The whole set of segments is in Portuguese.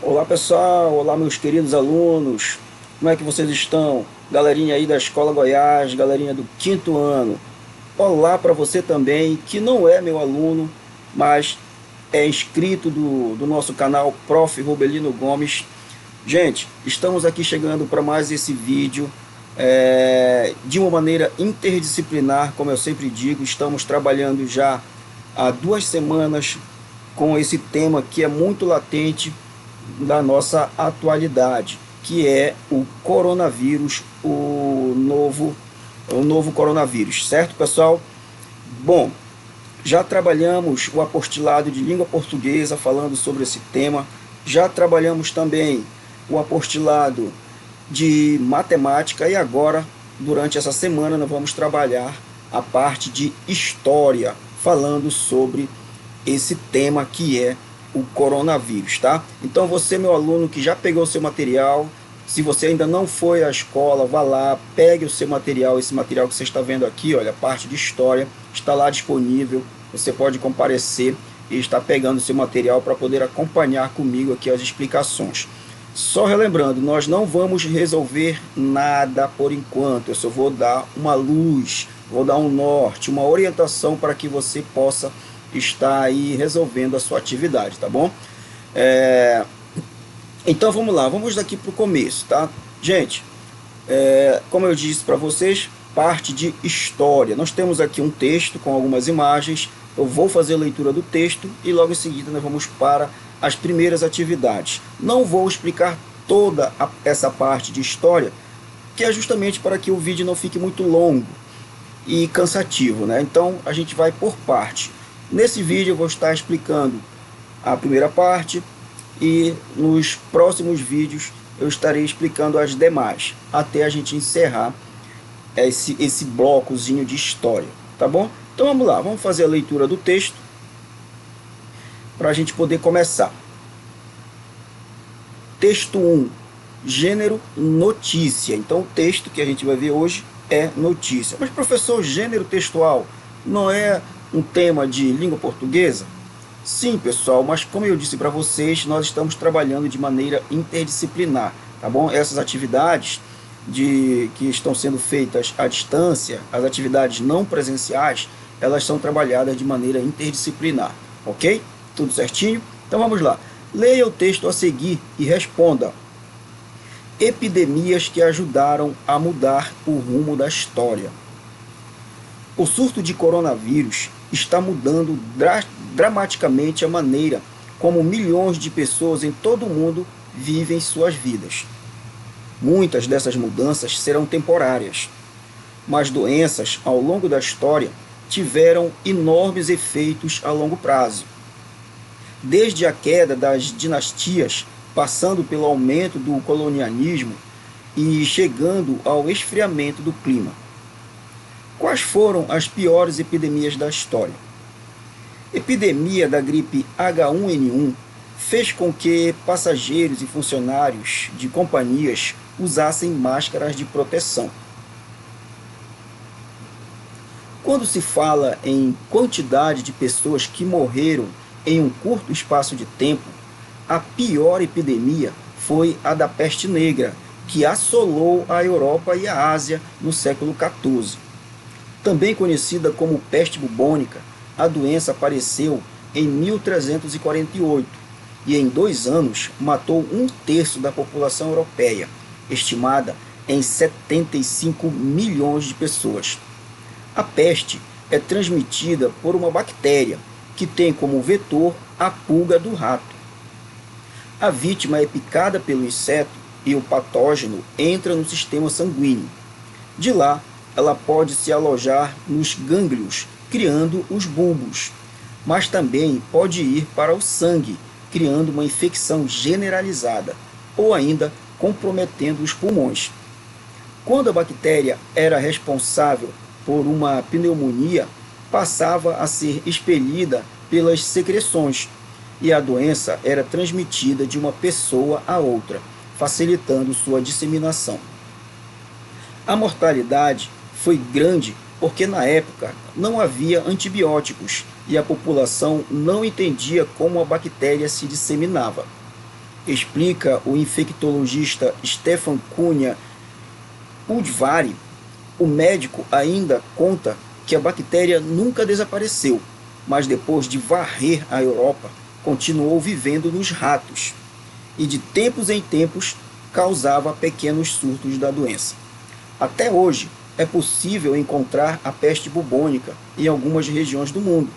Olá pessoal, olá meus queridos alunos, como é que vocês estão? Galerinha aí da Escola Goiás, galerinha do quinto ano. Olá para você também, que não é meu aluno, mas é inscrito do nosso canal Prof. Robelino Gomes. Gente, estamos aqui chegando para mais esse vídeo de uma maneira interdisciplinar, como eu sempre digo. Estamos trabalhando já há 2 semanas com esse tema que é muito latente da nossa atualidade, que é o coronavírus, o novo coronavírus, certo, pessoal? Bom, já trabalhamos o apostilado de língua portuguesa falando sobre esse tema, já trabalhamos também o apostilado de matemática e agora, durante essa semana, nós vamos trabalhar a parte de história, falando sobre esse tema que é o coronavírus, tá? Então você, meu aluno, que já pegou o seu material, se você ainda não foi à escola, vá lá, pegue o seu material, esse material que você está vendo aqui, olha, a parte de história, está lá disponível, você pode comparecer e estar pegando o seu material para poder acompanhar comigo aqui as explicações. Só relembrando, nós não vamos resolver nada por enquanto, eu só vou dar uma luz, vou dar um norte, uma orientação para que você possa estar aí resolvendo a sua atividade, tá bom? É, então vamos lá, vamos daqui para o começo, tá? Gente, como eu disse para vocês, parte de história. Nós temos aqui um texto com algumas imagens, eu vou fazer a leitura do texto e logo em seguida nós vamos para as primeiras atividades. Não vou explicar toda essa parte de história, que é justamente para que o vídeo não fique muito longo e cansativo, né? Então a gente vai por parte. Nesse vídeo eu vou estar explicando a primeira parte e nos próximos vídeos eu estarei explicando as demais, até a gente encerrar esse blocozinho de história, tá bom? Então vamos lá, vamos fazer a leitura do texto para a gente poder começar. Texto 1, gênero notícia. Então o texto que a gente vai ver hoje é notícia. Mas professor, gênero textual não é um tema de língua portuguesa? Sim, pessoal, mas como eu disse para vocês, nós estamos trabalhando de maneira interdisciplinar, tá bom? Essas atividades que estão sendo feitas à distância, as atividades não presenciais, elas são trabalhadas de maneira interdisciplinar, ok? Tudo certinho? Então vamos lá. Leia o texto a seguir e responda. Epidemias que ajudaram a mudar o rumo da história. O surto de coronavírus está mudando dramaticamente a maneira como milhões de pessoas em todo o mundo vivem suas vidas. Muitas dessas mudanças serão temporárias, mas doenças ao longo da história tiveram enormes efeitos a longo prazo. Desde a queda das dinastias, passando pelo aumento do colonialismo e chegando ao esfriamento do clima. Quais foram as piores epidemias da história? Epidemia da gripe H1N1 fez com que passageiros e funcionários de companhias usassem máscaras de proteção. Quando se fala em quantidade de pessoas que morreram em um curto espaço de tempo, a pior epidemia foi a da peste negra, que assolou a Europa e a Ásia no século XIV. Também conhecida como peste bubônica, a doença apareceu em 1348 e em 2 anos matou 1/3 da população europeia, estimada em 75 milhões de pessoas. A peste é transmitida por uma bactéria que tem como vetor a pulga do rato. A vítima é picada pelo inseto e o patógeno entra no sistema sanguíneo. De lá, ela pode se alojar nos gânglios, criando os bulbos, mas também pode ir para o sangue, criando uma infecção generalizada, ou ainda comprometendo os pulmões. Quando a bactéria era responsável por uma pneumonia, passava a ser expelida pelas secreções, e a doença era transmitida de uma pessoa a outra, facilitando sua disseminação. A mortalidade foi grande porque na época não havia antibióticos e a população não entendia como a bactéria se disseminava. explica o infectologista Stefan Cunha Udvari, o médico ainda conta que a bactéria nunca desapareceu, mas depois de varrer a Europa, continuou vivendo nos ratos e de tempos em tempos causava pequenos surtos da doença. Até hoje é possível encontrar a peste bubônica em algumas regiões do mundo,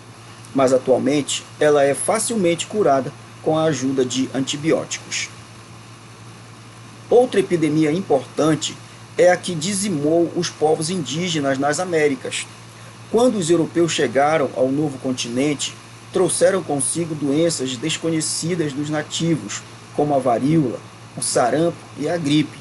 mas atualmente ela é facilmente curada com a ajuda de antibióticos. Outra epidemia importante é a que dizimou os povos indígenas nas Américas. Quando os europeus chegaram ao novo continente, trouxeram consigo doenças desconhecidas dos nativos, como a varíola, o sarampo e a gripe.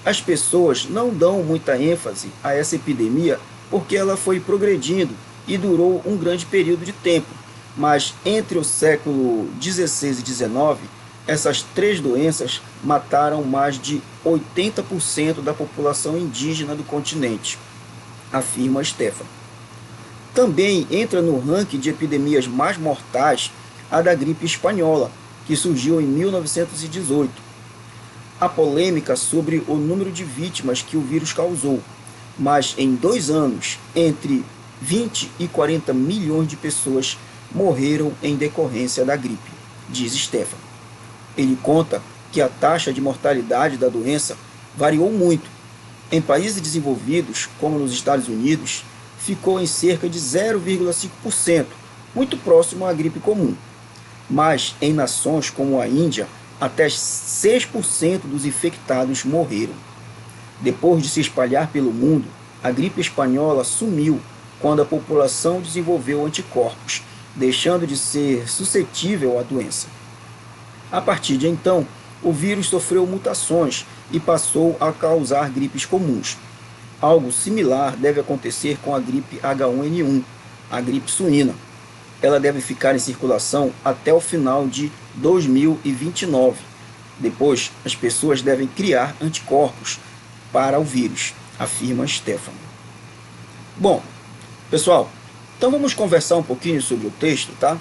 As pessoas não dão muita ênfase a essa epidemia porque ela foi progredindo e durou um grande período de tempo, mas entre o século XVI e XIX, essas três doenças mataram mais de 80% da população indígena do continente, afirma Stefan. Também entra no ranking de epidemias mais mortais a da gripe espanhola, que surgiu em 1918. Há polêmica sobre o número de vítimas que o vírus causou, mas em 2 anos, entre 20 e 40 milhões de pessoas morreram em decorrência da gripe, diz Stefan. Ele conta que a taxa de mortalidade da doença variou muito. Em países desenvolvidos, como nos Estados Unidos, ficou em cerca de 0,5%, muito próximo à gripe comum. Mas em nações como a Índia, até 6% dos infectados morreram. Depois de se espalhar pelo mundo, a gripe espanhola sumiu quando a população desenvolveu anticorpos, deixando de ser suscetível à doença. A partir de então, o vírus sofreu mutações e passou a causar gripes comuns. Algo similar deve acontecer com a gripe H1N1, a gripe suína. Ela deve ficar em circulação até o final de 2029. Depois, as pessoas devem criar anticorpos para o vírus, afirma Stefan. Bom, pessoal, então vamos conversar um pouquinho sobre o texto, tá?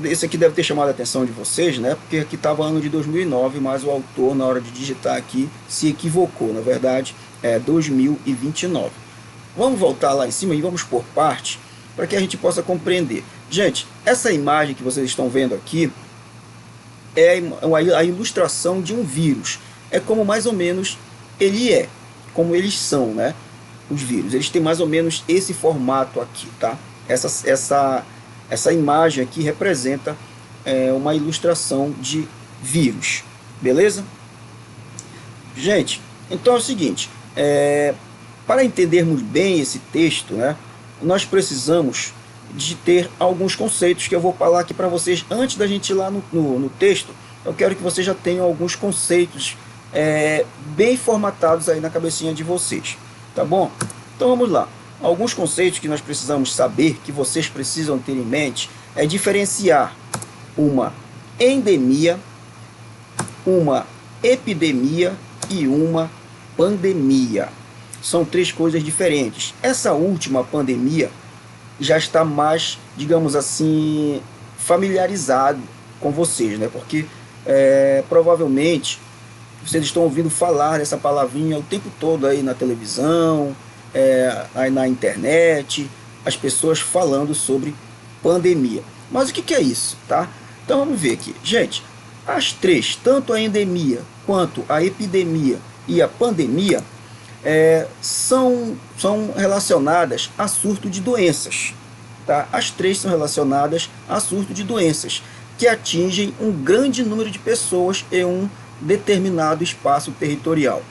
Esse aqui deve ter chamado a atenção de vocês, né? Porque aqui estava ano de 2009, mas o autor, na hora de digitar aqui, se equivocou. Na verdade, é 2029. Vamos voltar lá em cima e vamos por parte, para que a gente possa compreender. Gente, essa imagem que vocês estão vendo aqui é a ilustração de um vírus. É como mais ou menos ele é, como eles são, né? Os vírus. Eles têm mais ou menos esse formato aqui, tá? Essa imagem aqui representa uma ilustração de vírus, beleza? Gente, então é o seguinte, para entendermos bem esse texto, né, nós precisamos de ter alguns conceitos que eu vou falar aqui para vocês. Antes da gente ir lá no texto, eu quero que vocês já tenham alguns conceitos bem formatados aí na cabecinha de vocês, tá bom? Então vamos lá. Alguns conceitos que nós precisamos saber, que vocês precisam ter em mente, é diferenciar uma endemia, uma epidemia e uma pandemia. São 3 coisas diferentes. Essa última pandemia já está mais, digamos assim, familiarizado com vocês, né? Porque provavelmente vocês estão ouvindo falar dessa palavrinha o tempo todo aí na televisão, aí na internet, as pessoas falando sobre pandemia. Mas o que é isso, tá? Então vamos ver aqui. Gente, as 3, tanto a endemia quanto a epidemia e a pandemia, são relacionadas a surto de doenças, tá? As 3 são relacionadas a surto de doenças que atingem um grande número de pessoas em um determinado espaço territorial.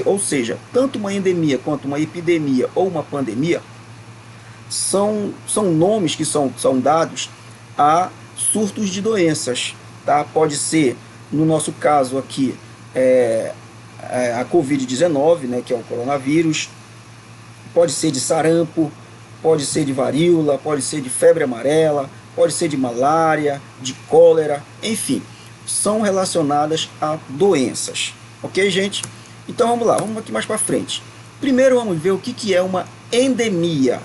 Ou seja, tanto uma endemia quanto uma epidemia ou uma pandemia são nomes que são dados a surtos de doenças, tá? Pode ser, no nosso caso aqui, a Covid-19, né, que é o coronavírus, pode ser de sarampo, pode ser de varíola, pode ser de febre amarela, pode ser de malária, de cólera, enfim, são relacionadas a doenças, ok, gente? Então vamos lá, vamos aqui mais para frente. Primeiro vamos ver o que é uma endemia.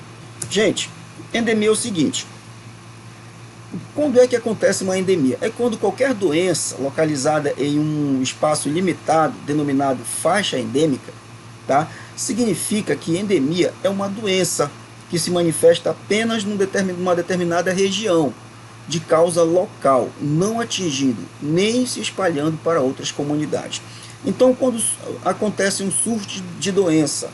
Gente, endemia é o seguinte: Quando é que acontece uma endemia? É quando qualquer doença localizada em um espaço limitado, denominado faixa endêmica, tá? Significa que endemia é uma doença que se manifesta apenas numa determinada região, de causa local, não atingindo nem se espalhando para outras comunidades. Então, quando acontece um surto de doença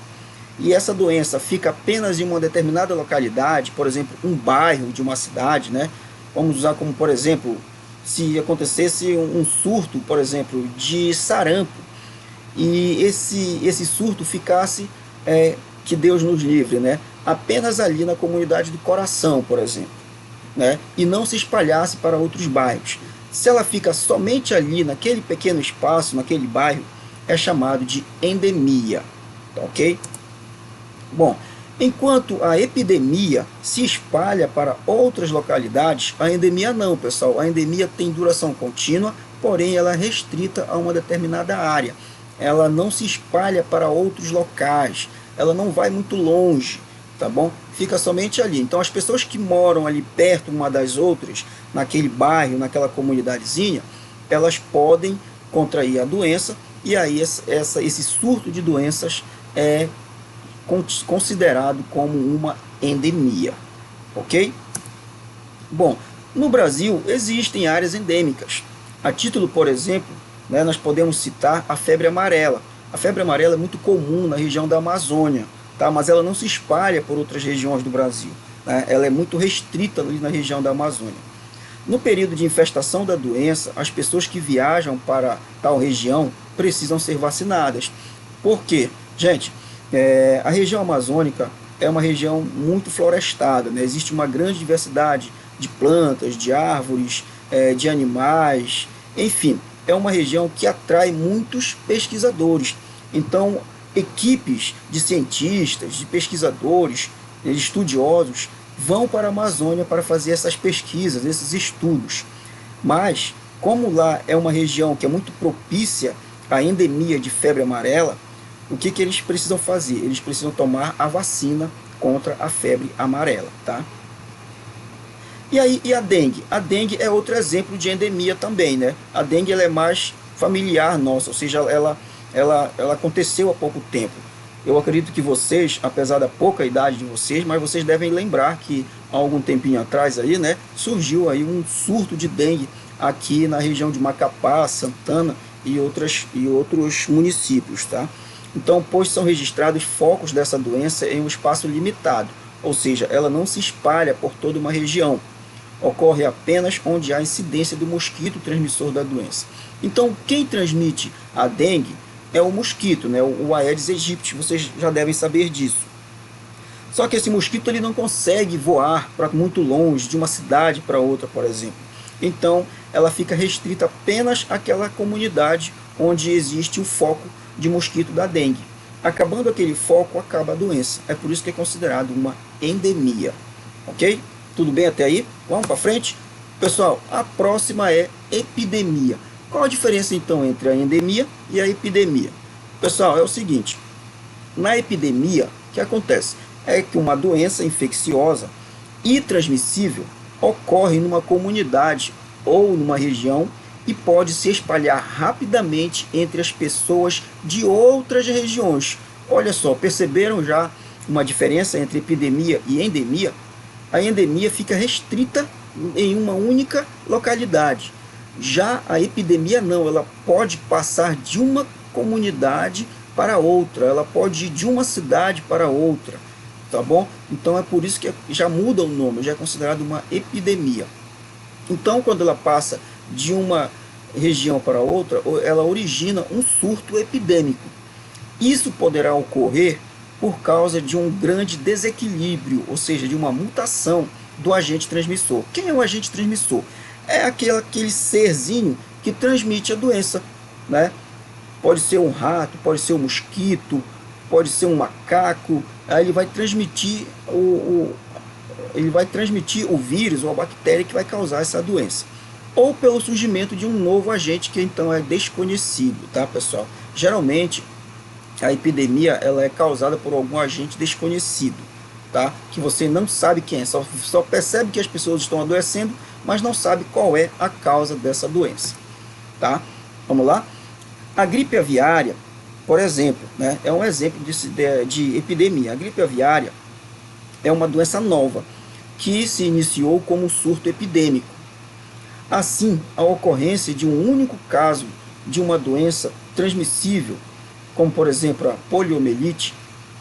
e essa doença fica apenas em uma determinada localidade, por exemplo, um bairro de uma cidade, né? Vamos usar como, por exemplo, se acontecesse um surto, por exemplo, de sarampo, e esse surto ficasse, que Deus nos livre, né? Apenas ali na comunidade do coração, por exemplo, né? E não se espalhasse para outros bairros. Se ela fica somente ali, naquele pequeno espaço, naquele bairro, é chamado de endemia, tá ok? Bom, enquanto a epidemia se espalha para outras localidades, a endemia não, pessoal. A endemia tem duração contínua, porém ela é restrita a uma determinada área. Ela não se espalha para outros locais, ela não vai muito longe, tá bom? Fica somente ali. Então as pessoas que moram ali perto uma das outras, naquele bairro, naquela comunidadezinha, elas podem contrair a doença, e aí esse surto de doenças é considerado como uma endemia, ok? Bom, no Brasil existem áreas endêmicas. A título, por exemplo, né, nós podemos citar a febre amarela. A febre amarela é muito comum na região da Amazônia, tá? Mas ela não se espalha por outras regiões do Brasil, né? Ela é muito restrita ali na região da Amazônia. No período de infestação da doença, as pessoas que viajam para tal região precisam ser vacinadas. Por quê? Gente, a região amazônica é uma região muito florestada, né? Existe uma grande diversidade de plantas, de árvores, de animais, enfim, é uma região que atrai muitos pesquisadores. Então, equipes de cientistas, de pesquisadores, estudiosos, vão para a Amazônia para fazer essas pesquisas, esses estudos. Mas, como lá é uma região que é muito propícia à endemia de febre amarela, o que eles precisam fazer? Eles precisam tomar a vacina contra a febre amarela, tá? E aí, e a dengue? A dengue é outro exemplo de endemia também, né? A dengue ela é mais familiar nossa, ou seja, ela aconteceu há pouco tempo. Eu acredito que vocês, apesar da pouca idade de vocês, mas vocês devem lembrar que há algum tempinho atrás aí, né, surgiu aí um surto de dengue aqui na região de Macapá, Santana e outros municípios, tá? Então, pois são registrados focos dessa doença em um espaço limitado, ou seja, ela não se espalha por toda uma região. Ocorre apenas onde há incidência do mosquito transmissor da doença. Então, quem transmite a dengue é o mosquito, né? O Aedes aegypti, vocês já devem saber disso. Só que esse mosquito ele não consegue voar para muito longe, de uma cidade para outra, por exemplo. Então, ela fica restrita apenas àquela comunidade onde existe o foco de mosquito da dengue. Acabando aquele foco, acaba a doença. É por isso que é considerado uma endemia. Ok? Tudo bem até aí? Vamos para frente? Pessoal, a próxima é epidemia. Qual a diferença então entre a endemia e a epidemia? Pessoal, é o seguinte. Na epidemia, o que acontece? É que uma doença infecciosa e transmissível ocorre numa comunidade ou numa região e pode se espalhar rapidamente entre as pessoas de outras regiões. Olha só, perceberam já uma diferença entre epidemia e endemia? A endemia fica restrita em uma única localidade. Já a epidemia não, ela pode passar de uma comunidade para outra, ela pode ir de uma cidade para outra, tá bom? Então é por isso que já muda o nome, já é considerado uma epidemia. Então, quando ela passa de uma região para outra, ela origina um surto epidêmico. Isso poderá ocorrer por causa de um grande desequilíbrio, ou seja, de uma mutação do agente transmissor. Quem é o agente transmissor? É aquele serzinho que transmite a doença, né? Pode ser um rato, pode ser um mosquito, pode ser um macaco. Aí ele vai transmitir o vírus ou a bactéria que vai causar essa doença. Ou pelo surgimento de um novo agente que então é desconhecido, tá, pessoal? Geralmente a epidemia ela é causada por algum agente desconhecido, tá? Que você não sabe quem é, só percebe que as pessoas estão adoecendo, mas não sabe qual é a causa dessa doença, tá? Vamos lá? A gripe aviária, por exemplo, né, é um exemplo de epidemia. A gripe aviária é uma doença nova que se iniciou como um surto epidêmico. Assim, a ocorrência de um único caso de uma doença transmissível, como por exemplo a poliomielite,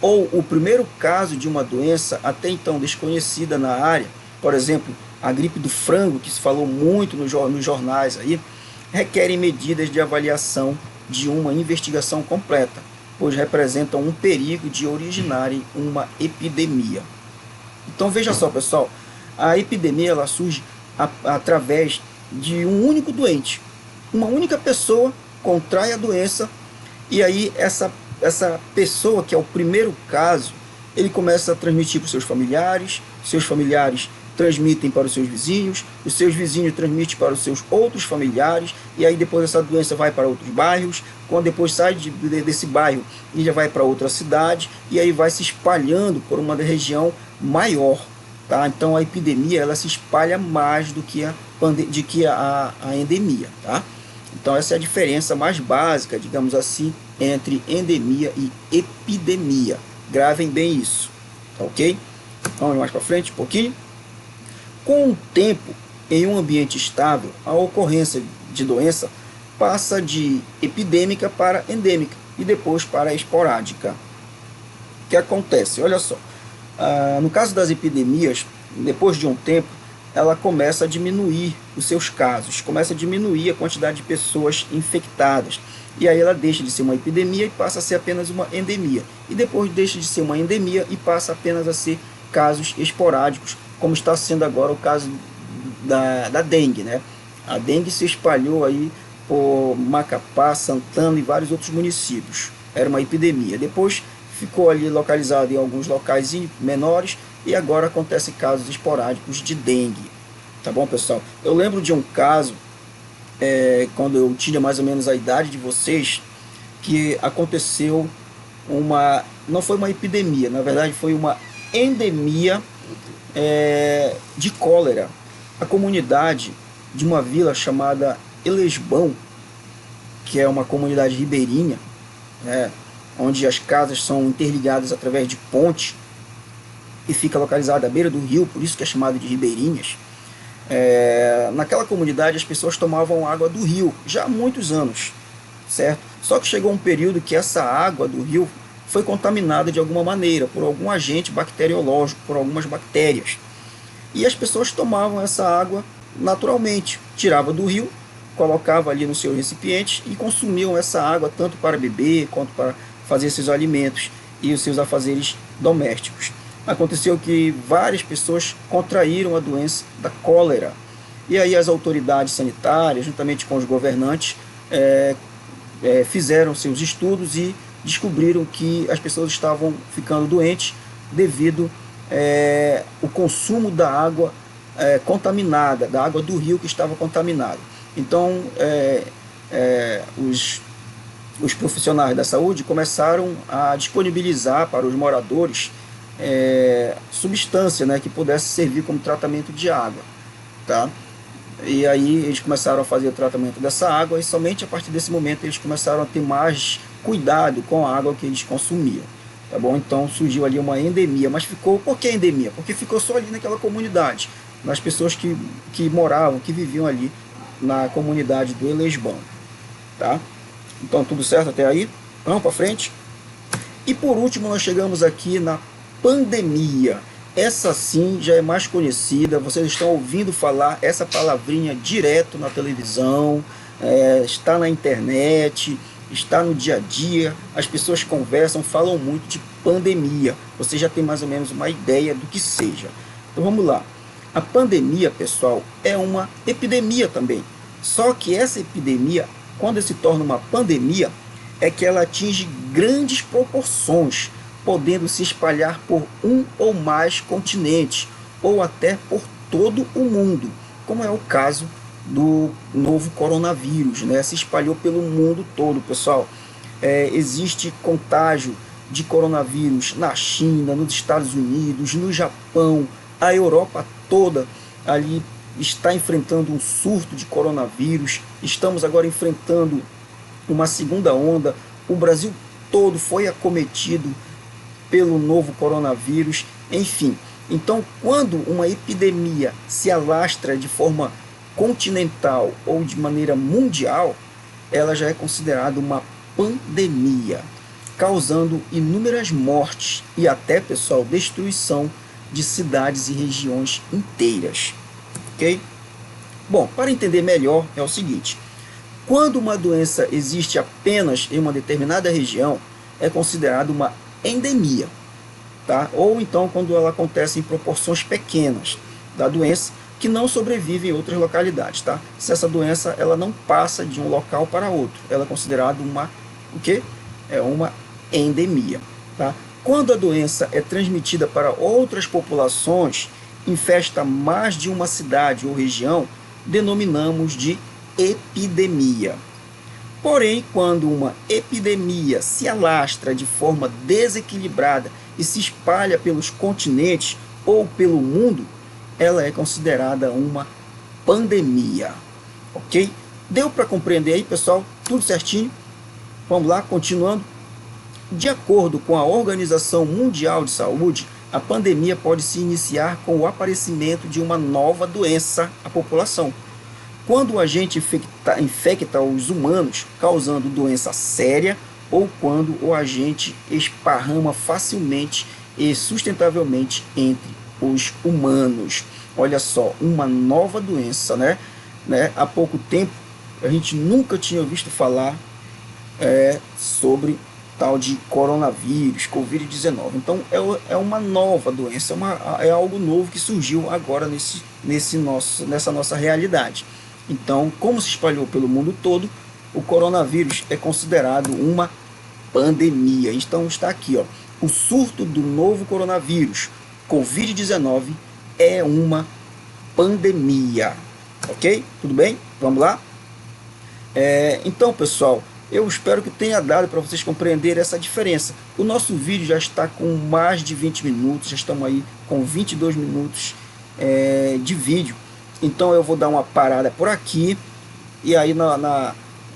ou o primeiro caso de uma doença até então desconhecida na área, por exemplo, a gripe do frango, que se falou muito nos jornais aí, requerem medidas de avaliação de uma investigação completa, pois representam um perigo de originarem uma epidemia. Então veja só, pessoal, a epidemia ela surge através de um único doente. Uma única pessoa contrai a doença e aí essa pessoa, que é o primeiro caso, ele começa a transmitir para os seus familiares transmitem para os seus vizinhos transmitem para os seus outros familiares, e aí depois essa doença vai para outros bairros, quando depois sai desse bairro, ele já vai para outra cidade, e aí vai se espalhando por uma região maior, tá? Então a epidemia ela se espalha mais do que a endemia, tá? Então essa é a diferença mais básica, digamos assim, entre endemia e epidemia. Gravem bem isso, tá ok? Vamos mais para frente um pouquinho. Com o tempo, em um ambiente estável, a ocorrência de doença passa de epidêmica para endêmica e depois para esporádica. O que acontece? Olha só, no caso das epidemias, depois de um tempo, ela começa a diminuir os seus casos, começa a diminuir a quantidade de pessoas infectadas. E aí ela deixa de ser uma epidemia e passa a ser apenas uma endemia. E depois deixa de ser uma endemia e passa apenas a ser casos esporádicos, como está sendo agora o caso da dengue, né? A dengue se espalhou aí por Macapá, Santana e vários outros municípios. Era uma epidemia. Depois ficou ali localizado em alguns locais menores e agora acontecem casos esporádicos de dengue. Tá bom, pessoal? Eu lembro de um caso, quando eu tinha mais ou menos a idade de vocês, que aconteceu não foi uma epidemia, na verdade foi uma endemia de cólera. A comunidade de uma vila chamada Elesbão, que é uma comunidade ribeirinha, né, onde as casas são interligadas através de ponte e fica localizada à beira do rio, por isso que é chamado de ribeirinhas. Naquela comunidade as pessoas tomavam água do rio já há muitos anos, certo? Só que chegou um período que essa água do rio foi contaminada de alguma maneira por algum agente bacteriológico, por algumas bactérias. E as pessoas tomavam essa água naturalmente, tirava do rio, colocava ali no seu recipiente e consumiam essa água tanto para beber quanto para fazer seus alimentos e os seus afazeres domésticos. Aconteceu que várias pessoas contraíram a doença da cólera. E aí as autoridades sanitárias, juntamente com os governantes, fizeram seus estudos e descobriram que as pessoas estavam ficando doentes devido ao consumo da água contaminada, da água do rio que estava contaminada. Então, os profissionais da saúde começaram a disponibilizar para os moradores substância, né, que pudesse servir como tratamento de água, tá? E aí eles começaram a fazer o tratamento dessa água e somente a partir desse momento eles começaram a ter mais cuidado com a água que eles consumiam, tá bom? Então surgiu ali uma endemia, mas ficou, por que endemia? Porque ficou só ali naquela comunidade, nas pessoas que moravam, que viviam ali na comunidade do Elesbão, tá? Então tudo certo até aí? Vamos para frente? E por último nós chegamos aqui na pandemia. Essa sim já é mais conhecida, vocês estão ouvindo falar essa palavrinha direto na televisão, está na internet, está no dia a dia, as pessoas conversam, falam muito de pandemia. Você já tem mais ou menos uma ideia do que seja. Então vamos lá. A pandemia, pessoal, é uma epidemia também. Só que essa epidemia, quando se torna uma pandemia, é que ela atinge grandes proporções, podendo se espalhar por um ou mais continentes, ou até por todo o mundo, como é o caso do novo coronavírus, né? Se espalhou pelo mundo todo, pessoal. Existe contágio de coronavírus na China, nos Estados Unidos, no Japão, a Europa toda ali está enfrentando um surto de coronavírus. Estamos agora enfrentando uma segunda onda. O Brasil todo foi acometido pelo novo coronavírus. Enfim, então quando uma epidemia se alastra de forma continental ou de maneira mundial, ela já é considerada uma pandemia, causando inúmeras mortes e até, pessoal, destruição de cidades e regiões inteiras. Ok? Bom, para entender melhor é o seguinte: quando uma doença existe apenas em uma determinada região, é considerada uma endemia, tá? Ou então quando ela acontece em proporções pequenas da doença que não sobrevive em outras localidades, tá? Se essa doença ela não passa de um local para outro, ela é considerada uma o quê? É uma endemia, tá? Quando a doença é transmitida para outras populações, infesta mais de uma cidade ou região, denominamos de epidemia. Porém, quando uma epidemia se alastra de forma desequilibrada e se espalha pelos continentes ou pelo mundo, ela é considerada uma pandemia. Ok? Deu para compreender aí, pessoal? Tudo certinho? Vamos lá, continuando. De acordo com a Organização Mundial de Saúde, a pandemia pode se iniciar com o aparecimento de uma nova doença à população, quando o agente infecta os humanos, causando doença séria, ou quando o agente esparrama facilmente e sustentavelmente entre os humanos. Olha só, uma nova doença, né? Há pouco tempo a gente nunca tinha visto falar sobre tal de coronavírus, Covid-19. Então é uma nova doença, é algo novo que surgiu agora nessa nossa realidade. Então, como se espalhou pelo mundo todo, o coronavírus é considerado uma pandemia. Então está aqui, ó, o surto do novo coronavírus, Covid-19, é uma pandemia. Ok? Tudo bem? Vamos lá? Então, pessoal, eu espero que tenha dado para vocês compreenderem essa diferença. O nosso vídeo já está com mais de 20 minutos, já estamos aí com 22 minutos de vídeo. Então eu vou dar uma parada por aqui, e aí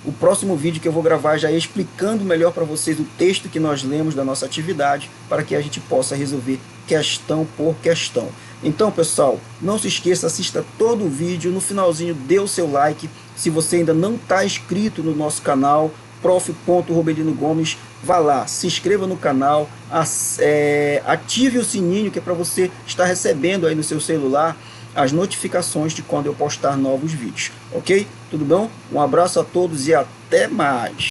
o próximo vídeo que eu vou gravar já é explicando melhor para vocês o texto que nós lemos da nossa atividade, para que a gente possa resolver questão por questão. Então, pessoal, não se esqueça, assista todo o vídeo, no finalzinho dê o seu like. Se você ainda não está inscrito no nosso canal, prof.robelino Gomes, vá lá, se inscreva no canal, ative o sininho, que é para você estar recebendo aí no seu celular as notificações de quando eu postar novos vídeos, ok? Tudo bom? Um abraço a todos e até mais!